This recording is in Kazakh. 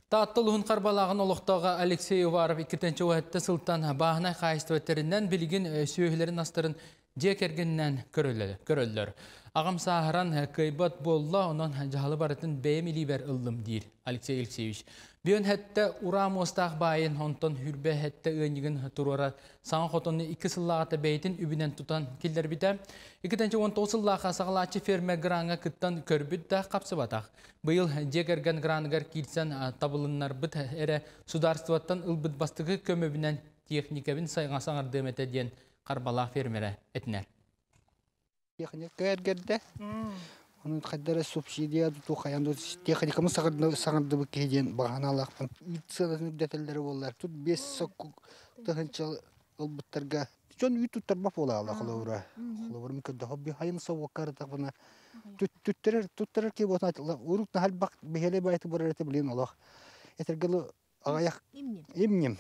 Тааттылығын қарбалағын олықтауға Алексей Уваров 2-ші уәтті сылттан бағына қайыстыветтерінен білген сүйелерін астырын жекергеннен көрілдір. Ағам сағыран көйбат болла, онын жағалы барытын бәйім илибер ұлым дейір Алексей Алексеевич. Бүйін әтті Урам остақ байын, онтон хүрбе әтті өңігін тұруара саңа қотынны 2 сыллағаты бәйтін үбінен тұтан келдер біті. 2-19 сыллаға сағалачы фермер гранға күттан көрбіт да қапсы батақ. Бұйыл жекерген грангар келсен табылынлар бұт әрі сударстваттан ұлбыт бастығы көмөбінен техникабін сайға саңырдым әтеден қарбала фермері әтінер. Техника onun kadar subsidiya tutuqayandı texnikamı sağırdı bu keyden bağanalıqpın. Ütsönün detalları bollar. Tut 5 sokuk tığınçal olbutlarga. Jön üt tuttarma bolala qolawra. Qolawra mümkün daha bir hayın savakar taqına. Tuttarır ki botna uruk hal baq behele baytı borarete bilen Allah. Etergəli ağayaq imnim.